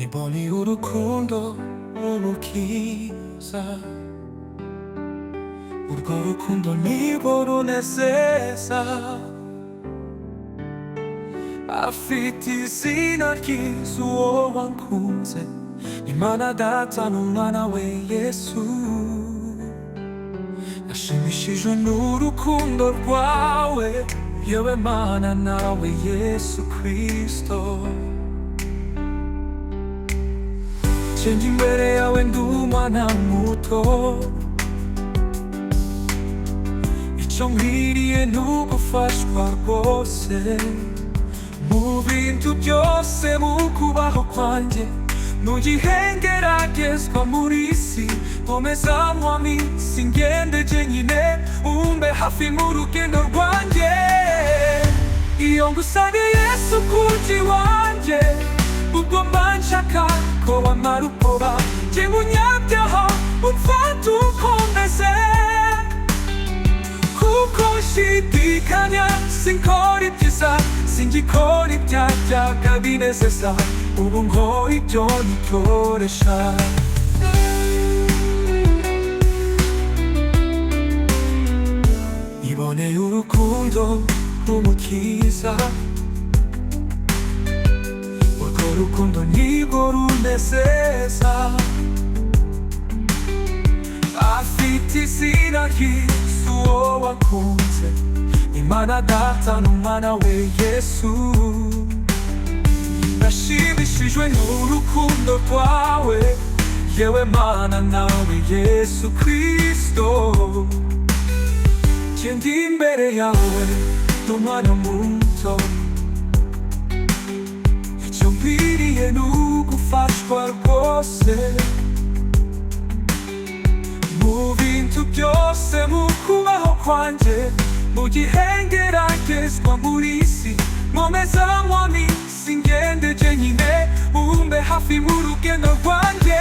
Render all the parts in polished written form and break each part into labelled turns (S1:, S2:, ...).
S1: Niboni urukundo umukiza, urwo rukundo nirwo runezeza. Afite izina ryiza uwo wankunze, Imana Data n'Umwana we Yesu. Nashimishijwe n'urukundo rwawe, yewe Mana nawe Yesu Kristo. Nje imbere yawe ndi umwana muto, icyo nkwiriye ni ugufashwa rwose mu bintu byose, mu kubaho kwanjye, mu gihe ngeragezwa muri isi. Komeza mwami, singende jyenyine, umbe hafi mu rugendo rwanjye. Iyo ngusange Yesu kuji wanjye, ubwo mba nshaka ko wamara ubwoba. Jye munyabyaha umfata ukomeze, kuko nshidikanya sinkora ibyiza, singikora ibyajyaga binezeza. Ubu nkora ibyo nitoresha. Niboneye urukundo rw'umukiza, urwo rukundo nirwo runezeza. Afite izina ryiza uwo wakunze, Imana Data n'Umwana we Yesu. Nashimishijwe n'urukundo rwawe, yewe Mana nawe Yesu Kristo. Nje ndi imbere yawe ndi umwana muto, icyo nkwiriye ni ugufashwa rwose mu bintu byose, mu kubaho kwanjye, mu gihe ngeragezwa muri isi. Nkomeza mwami, singende jyenyine, umbe hafi mu rugendo rwanjye.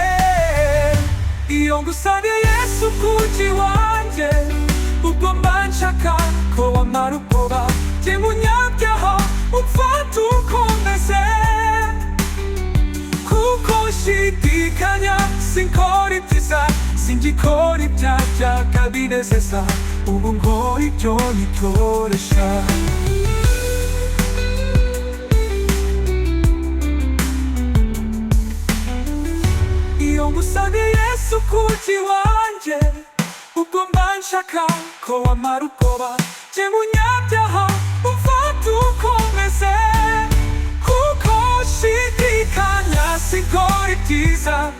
S1: Iyo ngusange Yesu kuji wanjye, ubwo mba nshaka ko wamara ubwoba. Jye munyabyaha umfata ukomeze, kuko nshidikanya sinkora ibyiza, singikora ibyajyaga binezeza. Ubu nkora ibyo nitoresha. Iyo ngusange Yesu kuji wanjye, ubwo mba nshaka ko wamara ubwoba. Jye munyabyaha umfata ukomeze, kuko nshidikanya sinkora ibyiza,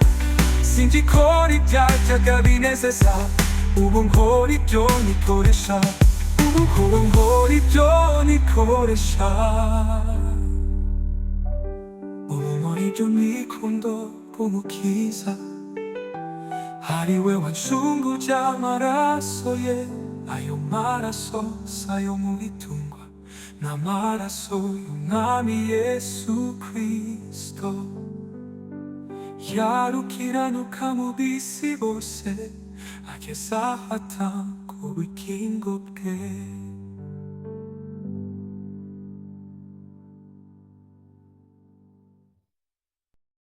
S1: singikora ibyajyaga binezeza. Ubu nkora ibyo nitoresha. Ubu nkora ibyo nitoresha. Ubu nkora ibyo n'urukundo rw'umukiza, ari we wancunguje amaraso ye. Ayo maraso sayo mu bitungwa, n'amaraso y'Umwami Yesu Kristo. Yarukiranuka mu bisi bose, ageza ahatanga ubugingo bwe.